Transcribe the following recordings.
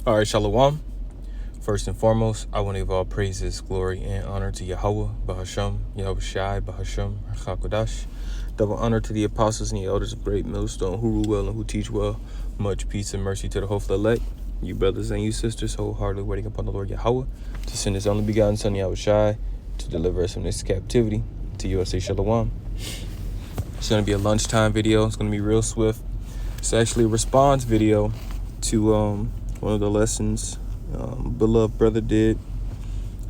All right, Shalom. First and foremost, I want to give all praises, glory, and honor to Yahweh, Bahasham, Yahweh Shai, Bahasham, Chakodash. Double honor to the apostles and the elders of Great Millstone who rule well and who teach well. Much peace and mercy to the hopeful elect. You brothers and you sisters, wholeheartedly waiting upon the Lord Yahweh to send his only begotten Son, Yahweh Shai, to deliver us from this captivity. To you, I say Shalom. It's going to be a lunchtime video. It's going to be real swift. It's actually a response video to one of the lessons beloved brother did,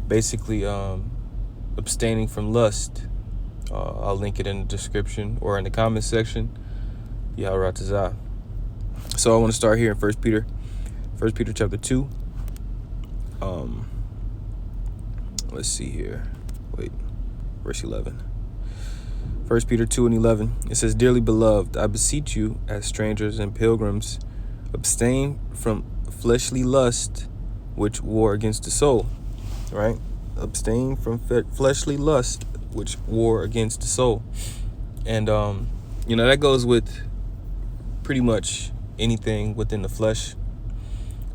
basically abstaining from lust. I'll link it in the description or in the comment section. Yahweh. So I want to start here in First Peter chapter 2. Let's see here. Verse 11. 1 Peter 2:11. It says, "Dearly beloved, I beseech you, as strangers and pilgrims, abstain from fleshly lust, which war against the soul." Right? Abstain from fleshly lust, which war against the soul. And that goes with pretty much anything within the flesh.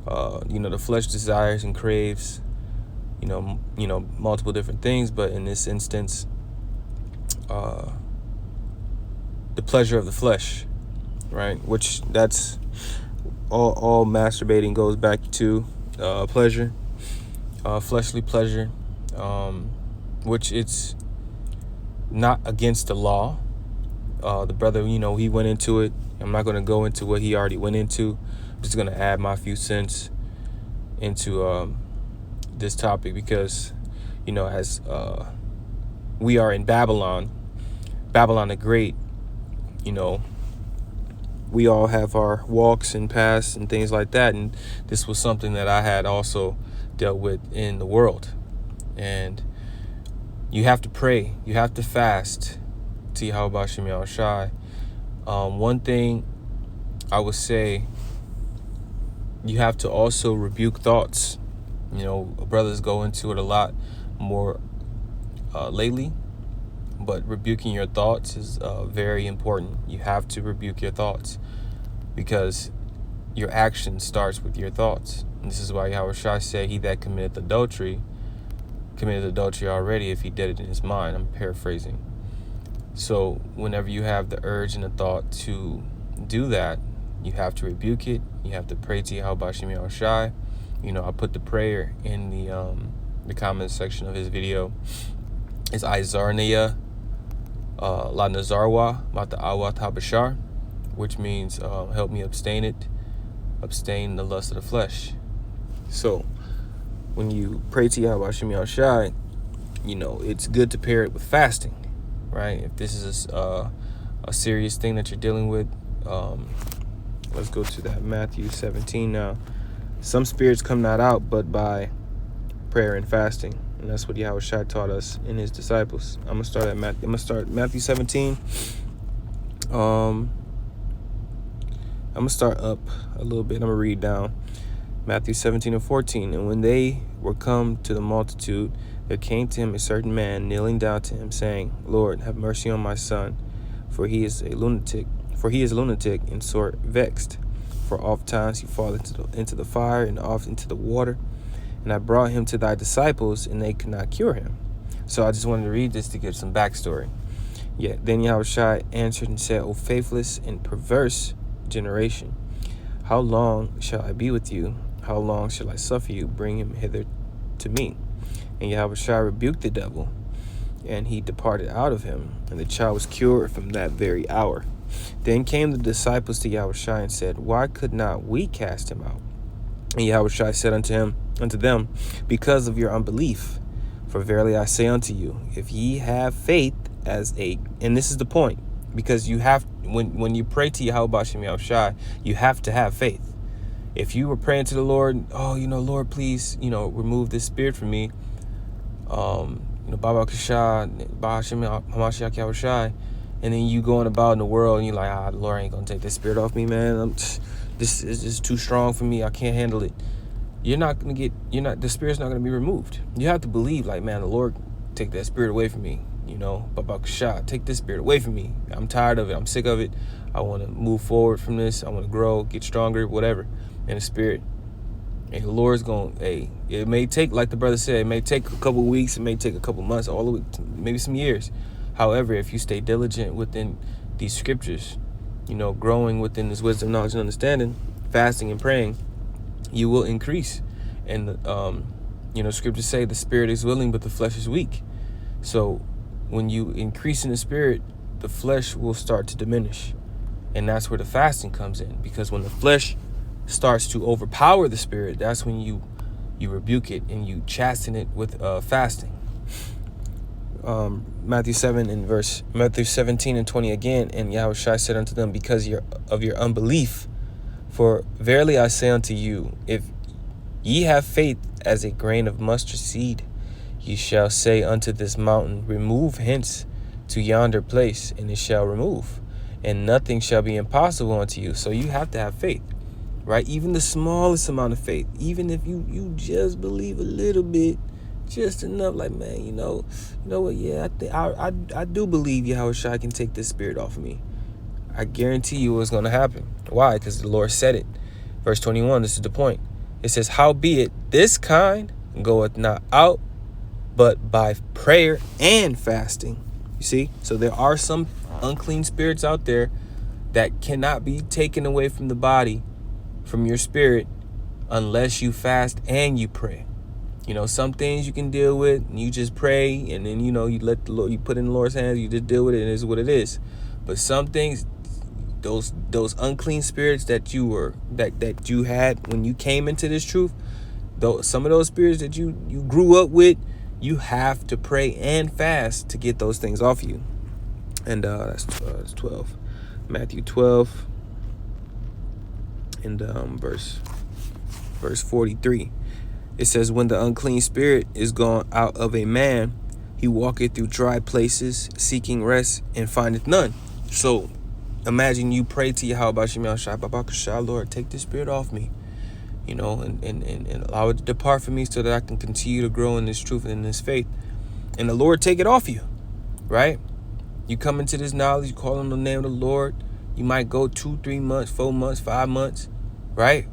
The flesh desires and craves, multiple different things, but in this instance, the pleasure of the flesh, right? Which that's all masturbating goes back to pleasure, fleshly pleasure, which it's not against the law. The brother, he went into it. I'm not going to go into what he already went into. I'm just going to add my few cents into this topic because, as we are in Babylon the Great, we all have our walks and pasts and things like that. And this was something that I had also dealt with in the world. And you have to pray. You have to fast to Yahweh Shem Yahweh Shai. One thing I would say, you have to also rebuke thoughts. Brothers go into it a lot more lately. But rebuking your thoughts is very important. You have to rebuke your thoughts because your action starts with your thoughts. And this is why Yahweh Shai said, "He that committed adultery already if he did it in his mind." I'm paraphrasing. So whenever you have the urge and the thought to do that, you have to rebuke it. You have to pray to Yahweh Shem Yahweh Shai. I put the prayer in the comment section of his video. It's Izarnaya La Nazarwa Mata'awat Habashar, which means help me abstain the lust of the flesh. So when you pray to Yahweh Shem Yahweh Shai, it's good to pair it with fasting, right? If this is a serious thing that you're dealing with, let's go to that Matthew 17 now. Some spirits come not out but by prayer and fasting. And that's what Yahweh Shai taught us in his disciples. I'm gonna start Matthew 17. I'm gonna start up a little bit. I'm gonna read down Matthew 17:14. "And when they were come to the multitude, there came to him a certain man, kneeling down to him, saying, Lord, have mercy on my son, for he is a lunatic, and sore vexed. For oft times he falleth into the fire, and oft into the water. And I brought him to thy disciples, and they could not cure him." So I just wanted to read this to give some backstory. Then Yahweh Shai answered and said, "O faithless and perverse generation, how long shall I be with you? How long shall I suffer you? Bring him hither to me." And Yahweh Shai rebuked the devil, and he departed out of him, and the child was cured from that very hour. Then came the disciples to Yahweh Shai and said, "Why could not we cast him out?" And Yahweh Shai said unto them, "Because of your unbelief. For verily I say unto you, if ye have faith and this is the point, because you have, when you pray to Yahweh Shem Yahweh Shai, you have to have faith. If you were praying to the Lord, Lord, please, remove this spirit from me, Baba Kasha, Bahashim Hamashiach Yahweh Shai, and then you going about in the world and you're like, the Lord ain't gonna take this spirit off me, man. This is just too strong for me. I can't handle it. The spirit's not going to be removed. You have to believe, the Lord, take that spirit away from me. Baba Kasha, take this spirit away from me. I'm tired of it. I'm sick of it. I want to move forward from this. I want to grow, get stronger, whatever. And the spirit And the Lord's going, hey, it may take, like the brother said, it may take a couple weeks, it may take a couple months, all the way to maybe some years. However, if you stay diligent within these scriptures, growing within this wisdom, knowledge, and understanding, fasting and praying, you will increase. And, scriptures say the spirit is willing, but the flesh is weak. So when you increase in the spirit, the flesh will start to diminish. And that's where the fasting comes in, because when the flesh starts to overpower the spirit, that's when you rebuke it and you chasten it with fasting. Matthew 17 and 20 again, and Yahushua said unto them, because of your unbelief, for verily I say unto you, if ye have faith as a grain of mustard seed, ye shall say unto this mountain, remove hence to yonder place, and it shall remove, and nothing shall be impossible unto you. So you have to have faith, right? Even the smallest amount of faith, even if you just believe a little bit, just enough, like, man, you know what? Yeah, I do believe Yahushua can take this spirit off of me. I guarantee you what's going to happen. Why? Because the Lord said it. Verse 21, this is the point. It says, howbeit this kind goeth not out, but by prayer and fasting. You see? So there are some unclean spirits out there that cannot be taken away from the body, from your spirit, unless you fast and you pray. Some things you can deal with, and you just pray, and then, you let the Lord, you put in the Lord's hands, you just deal with it, and it is what it is. But some things, those unclean spirits that you had when you came into this truth, though some of those spirits that you grew up with, you have to pray and fast to get those things off you. And that's 12. Matthew 12 and verse 43. It says, when the unclean spirit is gone out of a man, he walketh through dry places, seeking rest, and findeth none. So imagine you pray to Yahweh, Lord, take this spirit off me, and allow it to depart from me so that I can continue to grow in this truth and in this faith. And the Lord take it off you, right? You come into this knowledge, you call on the name of the Lord. You might go 2, 3 months, 4 months, 5 months, right?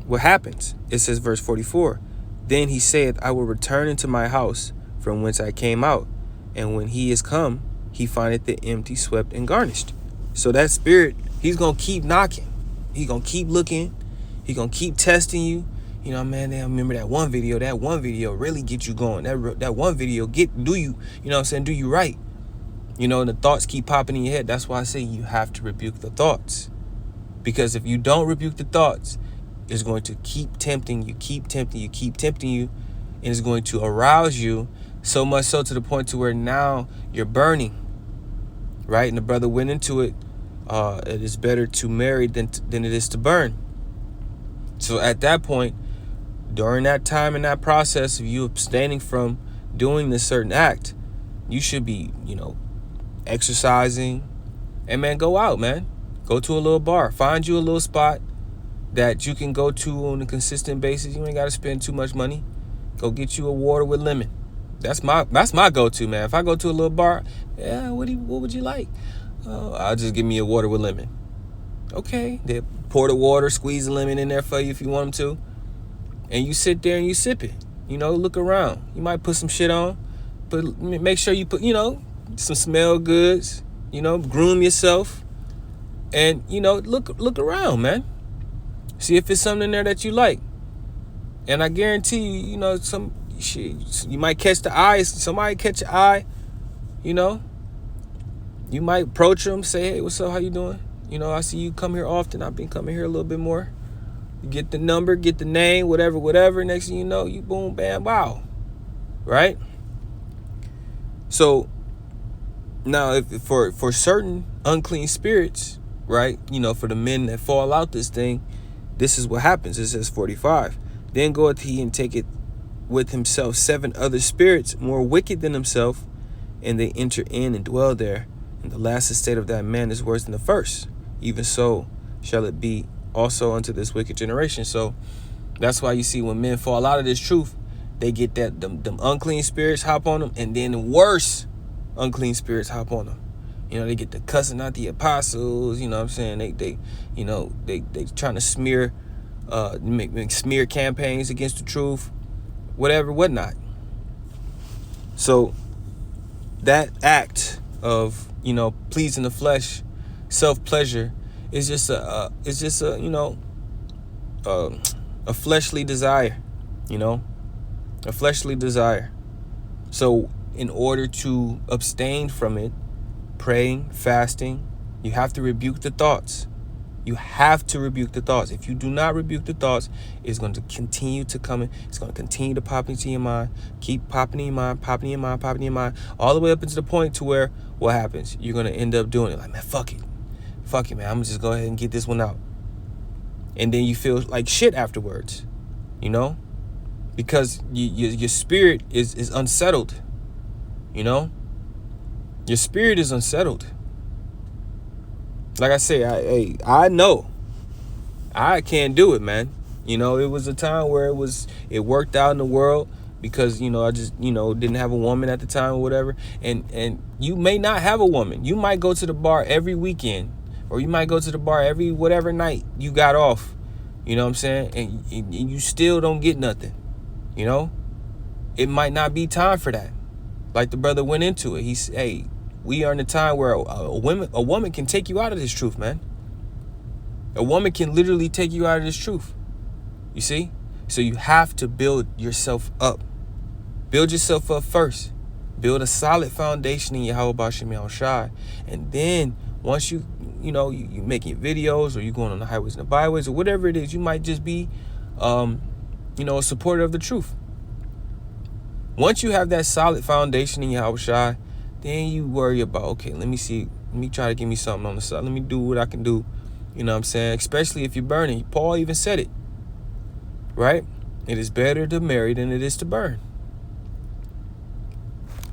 What happens? It says, verse 44, then he said, I will return into my house from whence I came out. And when he is come, he findeth it empty, swept, and garnished. So that spirit, he's going to keep knocking. He's going to keep looking. He's going to keep testing you. Man, I remember that one video. That one video really get you going. That one video do you right. And the thoughts keep popping in your head. That's why I say you have to rebuke the thoughts. Because if you don't rebuke the thoughts, it's going to keep tempting you, and it's going to arouse you so much so to the point to where now you're burning, right? And the brother went into it. It is better to marry than it is to burn. So at that point, during that time and that process of you abstaining from doing this certain act, you should be, exercising. And man, go out, man. Go to a little bar. Find you a little spot that you can go to on a consistent basis. You ain't got to spend too much money. Go get you a water with lemon. That's my go-to, man. If I go to a little bar, yeah, what would you like? I'll just give me a water with lemon. Okay, they pour the water, squeeze the lemon in there for you if you want them to, and you sit there and you sip it. Look around. You might put some shit on, but make sure you put, some smell goods. Groom yourself, and look around, man. See if it's something in there that you like. And I guarantee you, some shit, you might catch the eye. Somebody catch your eye, You might approach them, say, hey, what's up? How you doing? I see you come here often. I've been coming here a little bit more. You get the number, get the name, whatever. Next thing you know, you boom, bam, wow. Right? So now if for certain unclean spirits, right, for the men that fall out this thing, this is what happens. It says 45. Then goeth he and taketh with himself 7 other spirits more wicked than himself, and they enter in and dwell there. And the last estate of that man is worse than the first. Even so shall it be also unto this wicked generation. So that's why you see when men fall out of this truth, they get them unclean spirits hop on them, and then the worse unclean spirits hop on them. They get the cussing out the apostles. They trying to smear make smear campaigns against the truth, whatever, whatnot. So that act of, pleasing the flesh, self-pleasure, is just a a fleshly desire, a fleshly desire. So in order to abstain from it, praying, fasting, you have to rebuke the thoughts. You have to rebuke the thoughts. If you do not rebuke the thoughts, it's going to continue to come in. It's going to continue to pop into your mind, keep popping in your mind, popping in your mind, popping in your mind, all the way up into the point to where what happens? You're going to end up doing it. Like, man, fuck it, man. I'm going to just go ahead and get this one out. And then you feel like shit afterwards, because your spirit is unsettled, Your spirit is unsettled. Like I say, I know I can't do it, man. It was a time where it worked out in the world because, I just, didn't have a woman at the time or whatever. And you may not have a woman. You might go to the bar every weekend, or you might go to the bar every whatever night you got off. You know what I'm saying? And you still don't get nothing. It might not be time for that. Like the brother went into it. He said, hey, we are in a time where a woman can take you out of this truth, man. A woman can literally take you out of this truth. You see? So you have to build yourself up. Build yourself up first. Build a solid foundation in Yahweh B'Shem Yahushai. And then once you making videos, or you going on the highways and the byways, or whatever it is, you might just be, a supporter of the truth. Once you have that solid foundation in Yahushai, then you worry about, okay, let me try to give me something on the side. Let me do what I can do. You know what I'm saying? Especially if you're burning. Paul even said it, right? It is better to marry than it is to burn.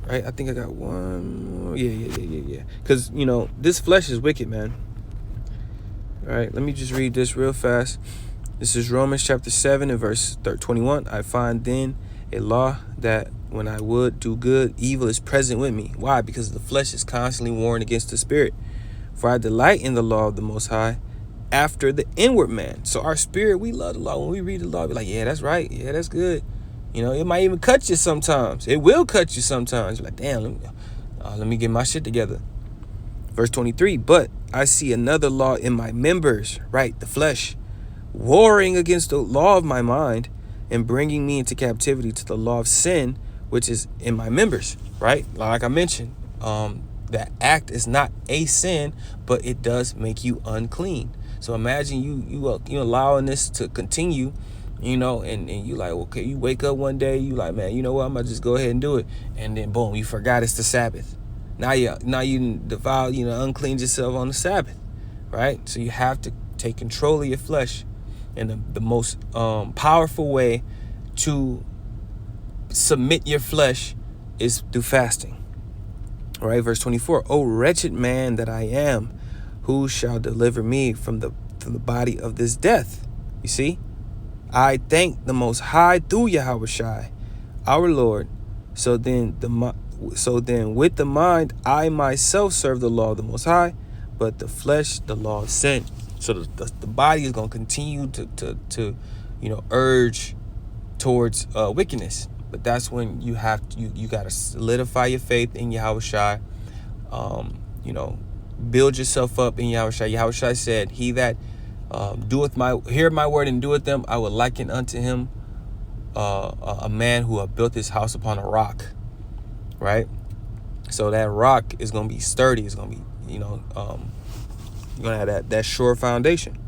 Right? I think I got one more. Yeah. Because, this flesh is wicked, man. All right, let me just read this real fast. This is Romans chapter 7 and verse 21. I find then a law that when I would do good, evil is present with me. Why? Because the flesh is constantly warring against the spirit. For I delight in the law of the Most High after the inward man. So our spirit, we love the law. When we read the law, we're like, yeah, that's right. Yeah, that's good. It might even cut you sometimes. It will cut you sometimes. You're like, damn, let me get my shit together. Verse 23, but I see another law in my members, right, the flesh, warring against the law of my mind and bringing me into captivity to the law of sin, which is in my members, right? Like I mentioned, that act is not a sin, but it does make you unclean. So imagine you allowing this to continue, and you like, okay, you wake up one day, you like, man, you know what, I'm gonna just go ahead and do it. And then boom, you forgot it's the Sabbath. Now you defile, unclean yourself on the Sabbath, right? So you have to take control of your flesh. And the most powerful way to submit your flesh is through fasting. All right, verse 24. O wretched man that I am, who shall deliver me from the body of this death? You see, I thank the Most High through Yahushai, our Lord. So then with the mind, I myself serve the law of the Most High, but the flesh, the law of sin. So the body is going to continue to urge towards wickedness. But that's when you got to solidify your faith in Yahushai. Build yourself up in Yahushai. Yahushai said, he that hear my word and doeth them, I will liken unto him a man who have built his house upon a rock. Right? So that rock is going to be sturdy. It's going to be, you're going to have that sure foundation.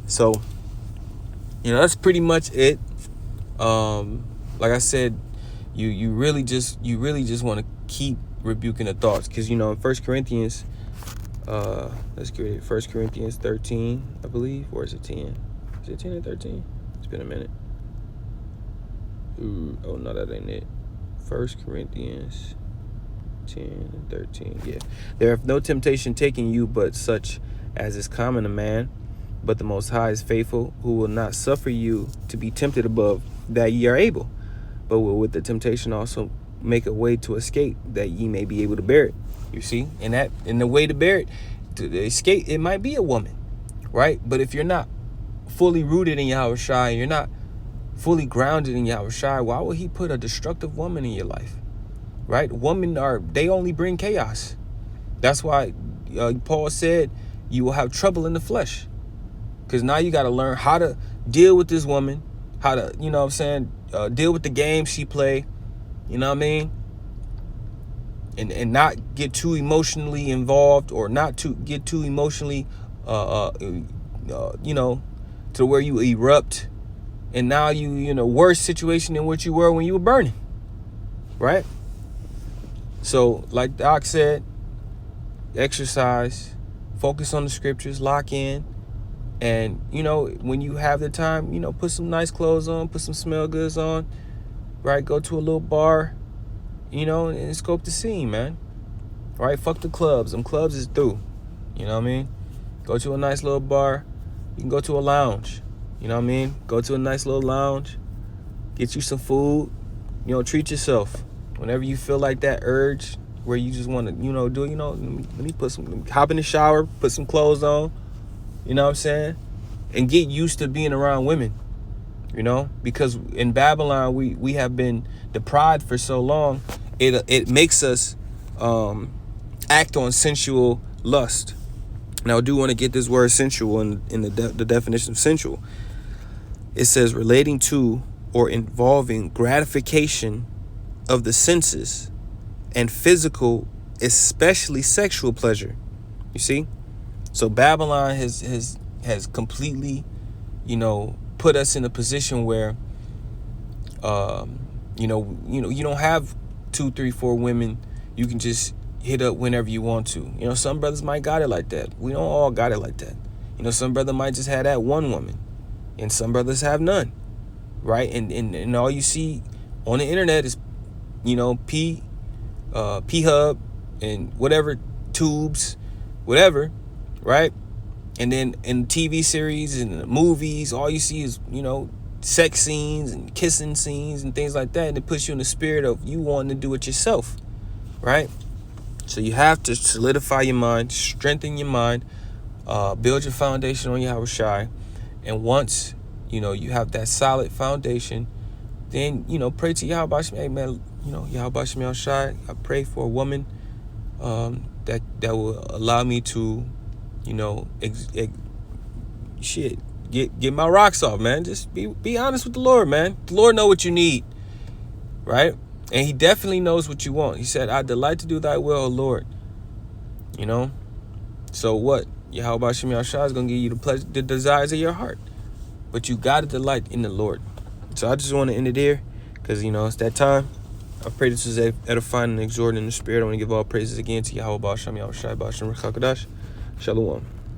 So, that's pretty much it. Like I said, you really just want to keep rebuking the thoughts, because in 1 Corinthians, let's get it, 1 Corinthians 13, I believe, or is it 10? Is it 10 or 13? It's been a minute. Oh no, that ain't it. 1 Corinthians 10 and 13. Yeah. There hath no temptation taking you but such as is common to man, but the Most High is faithful, who will not suffer you to be tempted above that ye are able, but will with the temptation also make a way to escape, that ye may be able to bear it. You see? And the way to bear it, to escape, it might be a woman, right? But if you're not fully rooted in Yahweh Shai, and you're not fully grounded in Yahweh Shai, why would he put a destructive woman in your life? Right? Women they only bring chaos. That's why Paul said you will have trouble in the flesh. Because now you got to learn how to deal with this woman, how to, you know what I'm saying, deal with the game she play, you know what I mean? And not get too emotionally involved, or not to get too emotionally, you know, to where you erupt. And now you in a worse situation than what you were when you were burning, right? So like Doc said, exercise, focus on the scriptures, lock in. And, you know, when you have the time, you know, put some nice clothes on, put some smell goods on, right? Go to a little bar, you know, and scope the scene, man. Right? Fuck the clubs. Them clubs is through. You know what I mean? Go to a nice little bar. You can go to a lounge. You know what I mean? Go to a nice little lounge. Get you some food. You know, treat yourself. Whenever you feel like that urge where you just want to, you know, do, you know, let me hop in the shower, put some clothes on. You know what I'm saying? And get used to being around women, you know? Because in Babylon, we have been deprived for so long, it makes us act on sensual lust. Now, I do want to get this word sensual in the definition of sensual. It says relating to or involving gratification of the senses and physical, especially sexual pleasure. You see? So Babylon has completely, you know, put us in a position where, you know, you don't have 2, 3, 4 women you can just hit up whenever you want to. You know, some brothers might got it like that. We don't all got it like that. You know, some brother might just have that one woman, and some brothers have none, right? And all you see on the internet is, you know, P-Hub and whatever, tubes, whatever. Right? And then in TV series and the movies, all you see is, you know, sex scenes and kissing scenes and things like that. And it puts you in the spirit of you wanting to do it yourself. Right? So you have to solidify your mind, strengthen your mind, build your foundation on Yahweh Shai. And once, you know, you have that solid foundation, then, you know, pray to Yahweh Shai. Hey, man, you know, Yahweh Shai, I pray for a woman that will allow me to, you know, get my rocks off, man. Just be honest with the Lord, man. The Lord know what you need, right? And he definitely knows what you want. He said, I delight to do thy will, O Lord. You know? So what? Yahweh Shem Yahshua is going to give you the desires of your heart. But you got to delight in the Lord. So I just want to end it here because, you know, it's that time. I pray this is edifying and exhorting in the spirit. I want to give all praises again to Yahweh Shem Yahshua Shalom.